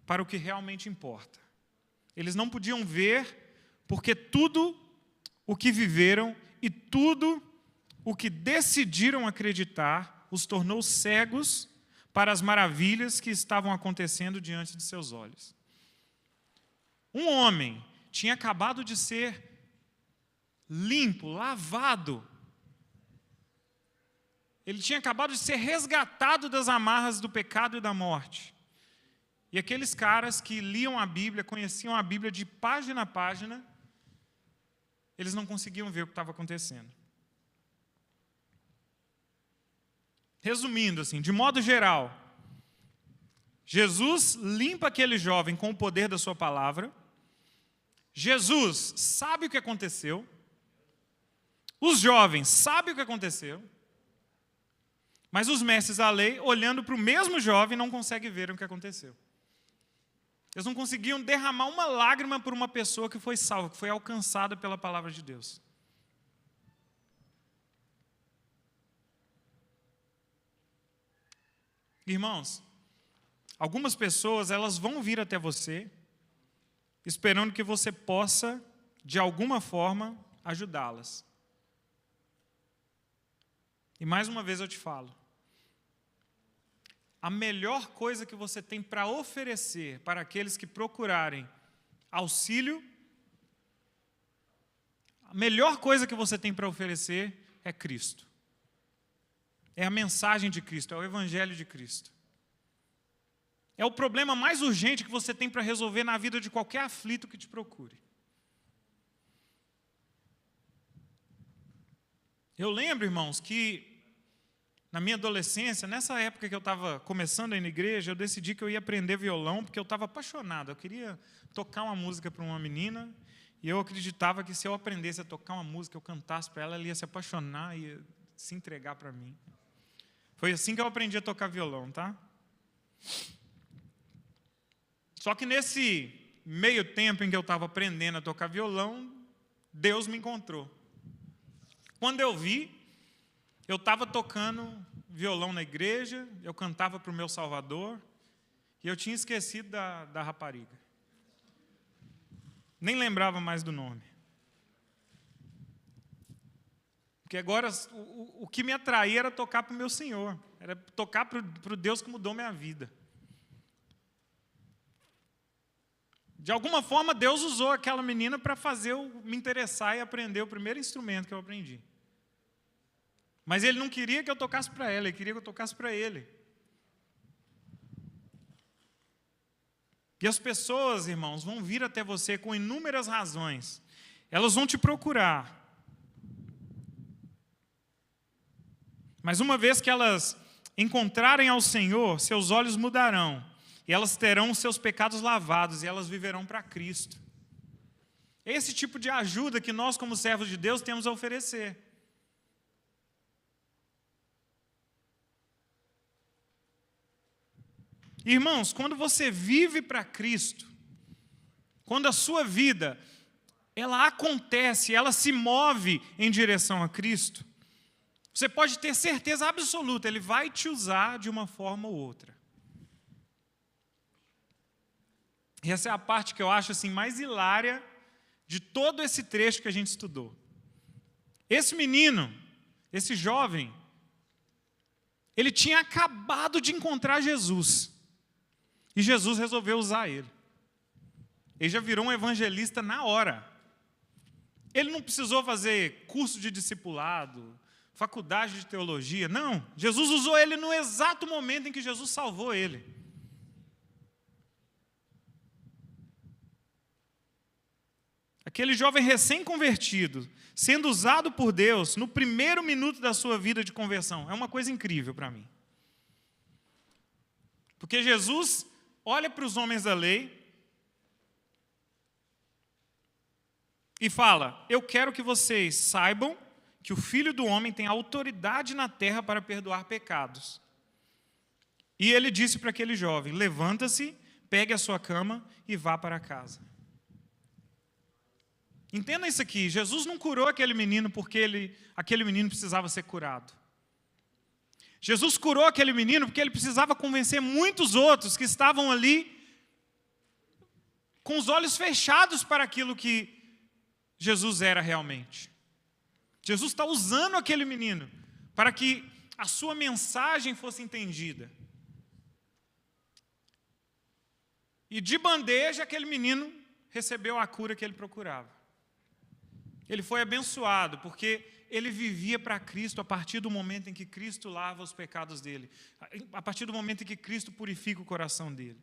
para o que realmente importa. Eles não podiam ver, porque tudo o que viveram e tudo o que decidiram acreditar os tornou cegos para as maravilhas que estavam acontecendo diante de seus olhos. Um homem tinha acabado de ser limpo, lavado. Ele tinha acabado de ser resgatado das amarras do pecado e da morte. E aqueles caras que liam a Bíblia, conheciam a Bíblia de página a página, eles não conseguiam ver o que estava acontecendo. Resumindo, assim, de modo geral, Jesus limpa aquele jovem com o poder da sua palavra. Jesus sabe o que aconteceu. Os jovens sabem o que aconteceu. Mas os mestres da lei, olhando para o mesmo jovem, não conseguem ver o que aconteceu. Eles não conseguiam derramar uma lágrima por uma pessoa que foi salva, que foi alcançada pela palavra de Deus. Irmãos, algumas pessoas, elas vão vir até você, esperando que você possa, de alguma forma, ajudá-las. E mais uma vez eu te falo, a melhor coisa que você tem para oferecer para aqueles que procurarem auxílio, a melhor coisa que você tem para oferecer é Cristo. É a mensagem de Cristo, é o Evangelho de Cristo. É o problema mais urgente que você tem para resolver na vida de qualquer aflito que te procure. Eu lembro, irmãos, que na minha adolescência, nessa época que eu estava começando a ir na igreja, eu decidi que eu ia aprender violão, porque eu estava apaixonado. Eu queria tocar uma música para uma menina, e eu acreditava que se eu aprendesse a tocar uma música, eu cantasse para ela, ela ia se apaixonar e ia se entregar para mim. Foi assim que eu aprendi a tocar violão, tá? Só que nesse meio tempo em que eu estava aprendendo a tocar violão, Deus me encontrou. Quando eu vi, eu estava tocando violão na igreja, eu cantava para o meu Salvador, e eu tinha esquecido da rapariga. Nem lembrava mais do nome. Porque agora o que me atraía era tocar para o meu Senhor, era tocar para o Deus que mudou minha vida. De alguma forma, Deus usou aquela menina para fazer eu me interessar e aprender o primeiro instrumento que eu aprendi. Mas Ele não queria que eu tocasse para ela, Ele queria que eu tocasse para Ele. E as pessoas, irmãos, vão vir até você com inúmeras razões. Elas vão te procurar. Mas uma vez que elas encontrarem ao Senhor, seus olhos mudarão. E elas terão seus pecados lavados e elas viverão para Cristo. É esse tipo de ajuda que nós, como servos de Deus, temos a oferecer. Irmãos, quando você vive para Cristo, quando a sua vida, ela acontece, ela se move em direção a Cristo, você pode ter certeza absoluta, Ele vai te usar de uma forma ou outra. E essa é a parte que eu acho assim, mais hilária de todo esse trecho que a gente estudou. Esse menino, esse jovem, ele tinha acabado de encontrar Jesus. E Jesus resolveu usar ele. Ele já virou um evangelista na hora. Ele não precisou fazer curso de discipulado, faculdade de teologia. Não, Jesus usou ele no exato momento em que Jesus salvou ele. Aquele jovem recém-convertido, sendo usado por Deus no primeiro minuto da sua vida de conversão. É uma coisa incrível para mim. Porque Jesus olha para os homens da lei e fala: eu quero que vocês saibam que o Filho do Homem tem autoridade na terra para perdoar pecados. E ele disse para aquele jovem: levanta-se, pegue a sua cama e vá para casa. Entenda isso aqui, Jesus não curou aquele menino porque aquele menino precisava ser curado. Jesus curou aquele menino porque ele precisava convencer muitos outros que estavam ali com os olhos fechados para aquilo que Jesus era realmente. Jesus está usando aquele menino para que a sua mensagem fosse entendida. E de bandeja aquele menino recebeu a cura que ele procurava. Ele foi abençoado, porque ele vivia para Cristo a partir do momento em que Cristo lava os pecados dele. A partir do momento em que Cristo purifica o coração dele.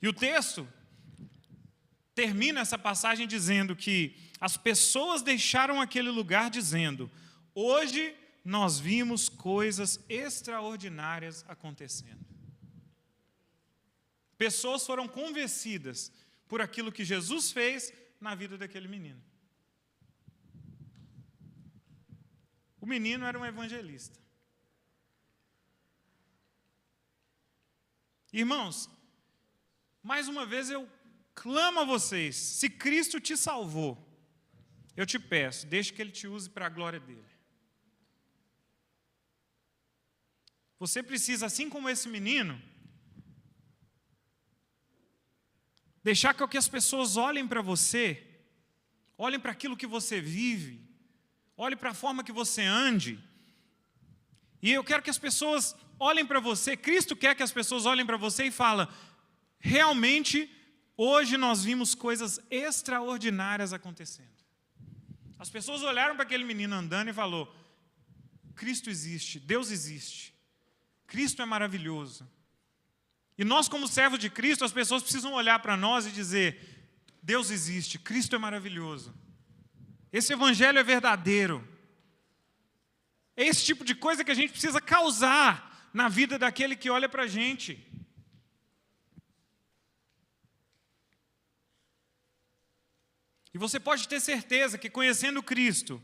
E o texto termina essa passagem dizendo que as pessoas deixaram aquele lugar dizendo: hoje nós vimos coisas extraordinárias acontecendo. Pessoas foram convencidas por aquilo que Jesus fez na vida daquele menino. O menino era um evangelista. Irmãos, mais uma vez eu clamo a vocês, se Cristo te salvou, eu te peço, deixe que Ele te use para a glória dEle. Você precisa, assim como esse menino, deixar que as pessoas olhem para você, olhem para aquilo que você vive, olhem para a forma que você ande. E eu quero que as pessoas olhem para você, Cristo quer que as pessoas olhem para você e falem: realmente, hoje nós vimos coisas extraordinárias acontecendo. As pessoas olharam para aquele menino andando e falaram: Cristo existe, Deus existe, Cristo é maravilhoso. E nós, como servos de Cristo, as pessoas precisam olhar para nós e dizer: Deus existe, Cristo é maravilhoso. Esse evangelho é verdadeiro. É esse tipo de coisa que a gente precisa causar na vida daquele que olha para a gente. E você pode ter certeza que, conhecendo Cristo,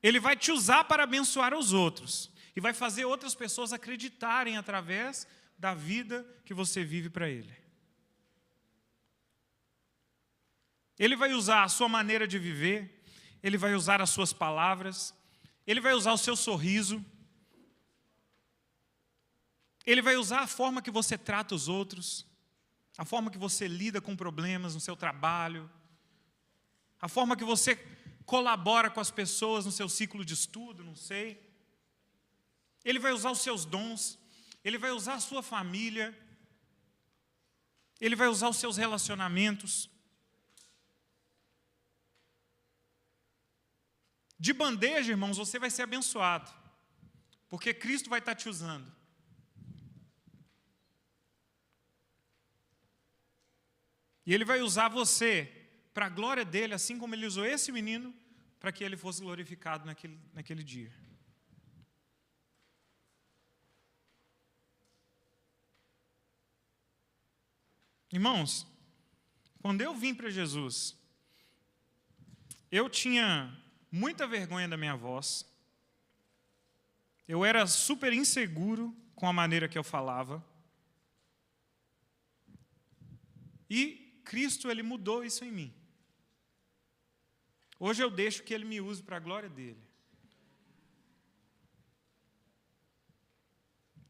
Ele vai te usar para abençoar os outros. E vai fazer outras pessoas acreditarem através da vida que você vive para Ele. Ele vai usar a sua maneira de viver, Ele vai usar as suas palavras, Ele vai usar o seu sorriso, Ele vai usar a forma que você trata os outros, a forma que você lida com problemas no seu trabalho, a forma que você colabora com as pessoas no seu ciclo de estudo, não sei. Ele vai usar os seus dons, Ele vai usar a sua família, Ele vai usar os seus relacionamentos. De bandeja, irmãos, você vai ser abençoado, porque Cristo vai estar te usando. E Ele vai usar você para a glória dEle, assim como Ele usou esse menino para que ele fosse glorificado naquele dia. Irmãos, quando eu vim para Jesus, eu tinha muita vergonha da minha voz, eu era super inseguro com a maneira que eu falava, e Cristo, Ele mudou isso em mim. Hoje eu deixo que Ele me use para a glória dEle.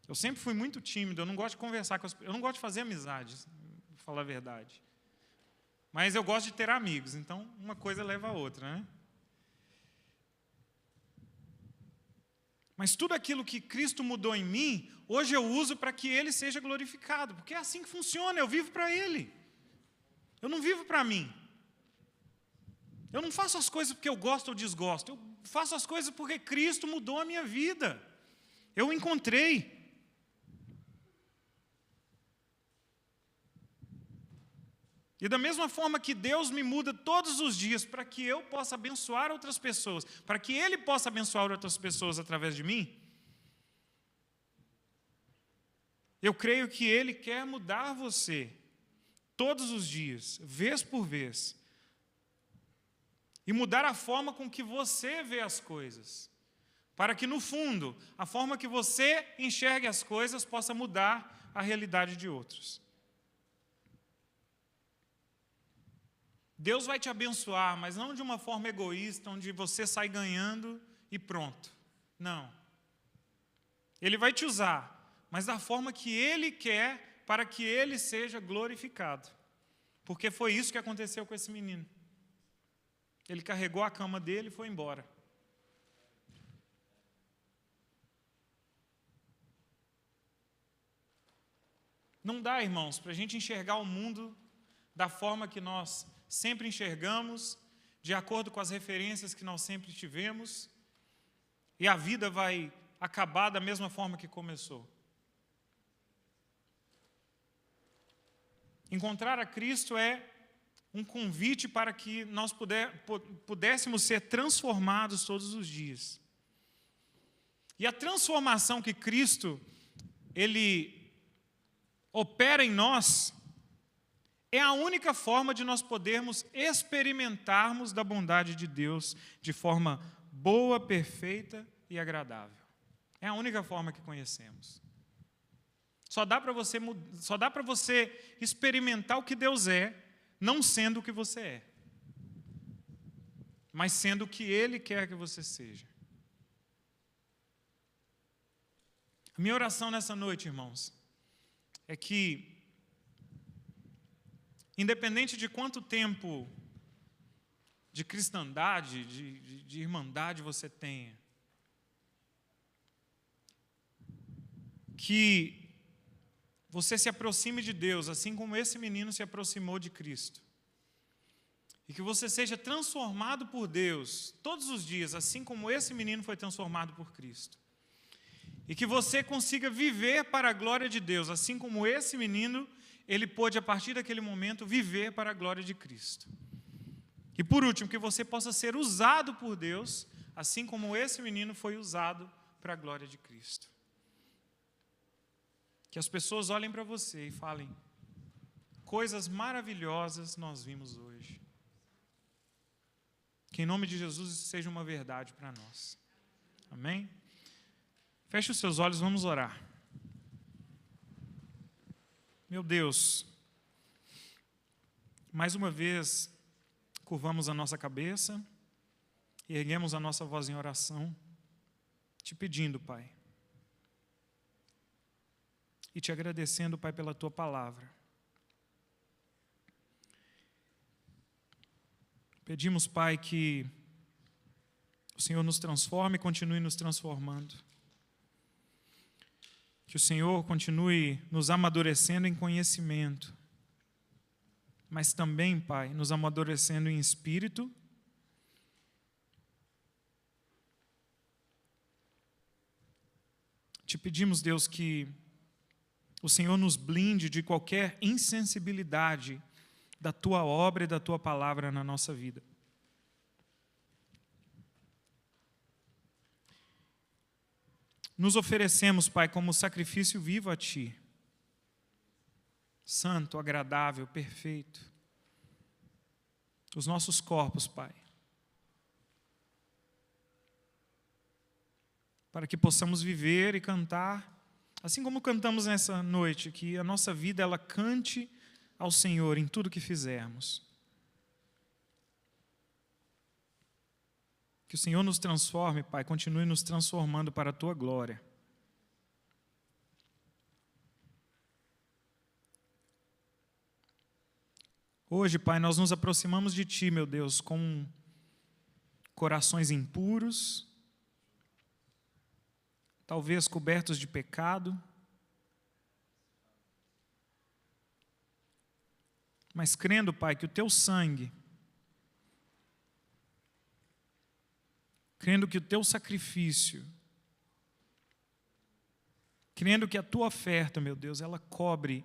Eu sempre fui muito tímido, eu não gosto de conversar com as pessoas, eu não gosto de fazer amizades, para falar a verdade. Mas eu gosto de ter amigos, então uma coisa leva a outra, né? Mas tudo aquilo que Cristo mudou em mim, hoje eu uso para que Ele seja glorificado, porque é assim que funciona, eu vivo para Ele. Eu não vivo para mim. Eu não faço as coisas porque eu gosto ou desgosto, eu faço as coisas porque Cristo mudou a minha vida. Eu o encontrei. E da mesma forma que Deus me muda todos os dias para que eu possa abençoar outras pessoas, para que Ele possa abençoar outras pessoas através de mim, eu creio que Ele quer mudar você todos os dias, vez por vez, e mudar a forma com que você vê as coisas, para que no fundo, a forma que você enxergue as coisas possa mudar a realidade de outros. Deus vai te abençoar, mas não de uma forma egoísta, onde você sai ganhando e pronto. Não. Ele vai te usar, mas da forma que Ele quer, para que Ele seja glorificado. Porque foi isso que aconteceu com esse menino. Ele carregou a cama dele e foi embora. Não dá, irmãos, para a gente enxergar o mundo da forma que nós sempre enxergamos, de acordo com as referências que nós sempre tivemos, e a vida vai acabar da mesma forma que começou. Encontrar a Cristo é um convite para que nós pudéssemos ser transformados todos os dias. E a transformação que Cristo, Ele opera em nós, é a única forma de nós podermos experimentarmos da bondade de Deus de forma boa, perfeita e agradável. É a única forma que conhecemos. Só dá para você experimentar o que Deus é, não sendo o que você é, mas sendo o que Ele quer que você seja. A minha oração nessa noite, irmãos, é que, independente de quanto tempo de cristandade, de irmandade você tenha, que você se aproxime de Deus, assim como esse menino se aproximou de Cristo. E que você seja transformado por Deus todos os dias, assim como esse menino foi transformado por Cristo. E que você consiga viver para a glória de Deus, assim como esse menino, ele pôde, a partir daquele momento, viver para a glória de Cristo. E por último, que você possa ser usado por Deus, assim como esse menino foi usado para a glória de Cristo. Que as pessoas olhem para você e falem: coisas maravilhosas nós vimos hoje. Que em nome de Jesus isso seja uma verdade para nós. Amém? Feche os seus olhos, vamos orar. Meu Deus, mais uma vez, curvamos a nossa cabeça e erguemos a nossa voz em oração, te pedindo, Pai, e te agradecendo, Pai, pela Tua palavra. Pedimos, Pai, que o Senhor nos transforme e continue nos transformando. Que o Senhor continue nos amadurecendo em conhecimento, mas também, Pai, nos amadurecendo em espírito. Te pedimos, Deus, que o Senhor nos blinde de qualquer insensibilidade da tua obra e da tua palavra na nossa vida. Nos oferecemos, Pai, como sacrifício vivo a Ti, santo, agradável, perfeito. Os nossos corpos, Pai, para que possamos viver e cantar, assim como cantamos nessa noite, que a nossa vida ela cante ao Senhor em tudo que fizermos. Que o Senhor nos transforme, Pai, continue nos transformando para a Tua glória. Hoje, Pai, nós nos aproximamos de Ti, meu Deus, com corações impuros, talvez cobertos de pecado, mas crendo, Pai, que o Teu sangue, crendo que o Teu sacrifício, crendo que a Tua oferta, meu Deus, ela cobre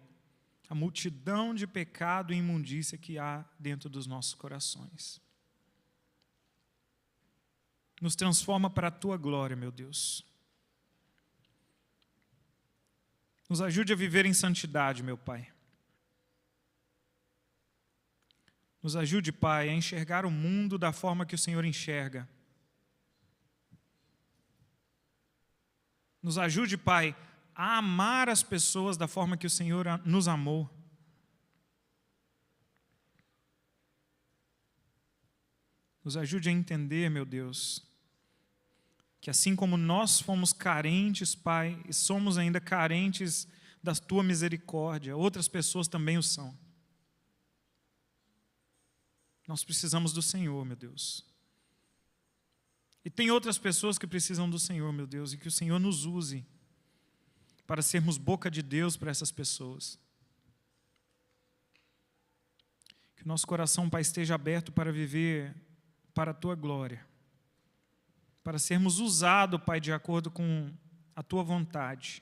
a multidão de pecado e imundícia que há dentro dos nossos corações. Nos transforma para a Tua glória, meu Deus. Nos ajude a viver em santidade, meu Pai. Nos ajude, Pai, a enxergar o mundo da forma que o Senhor enxerga. Nos ajude, Pai, a amar as pessoas da forma que o Senhor nos amou. Nos ajude a entender, meu Deus, que assim como nós fomos carentes, Pai, e somos ainda carentes da Tua misericórdia, outras pessoas também o são. Nós precisamos do Senhor, meu Deus. E tem outras pessoas que precisam do Senhor, meu Deus, e que o Senhor nos use para sermos boca de Deus para essas pessoas. Que o nosso coração, Pai, esteja aberto para viver para a Tua glória, para sermos usados, Pai, de acordo com a Tua vontade.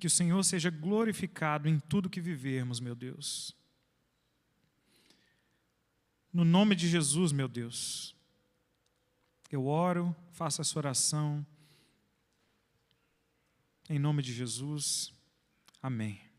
Que o Senhor seja glorificado em tudo que vivermos, meu Deus. No nome de Jesus, meu Deus, eu oro, faço essa oração. Em nome de Jesus, amém.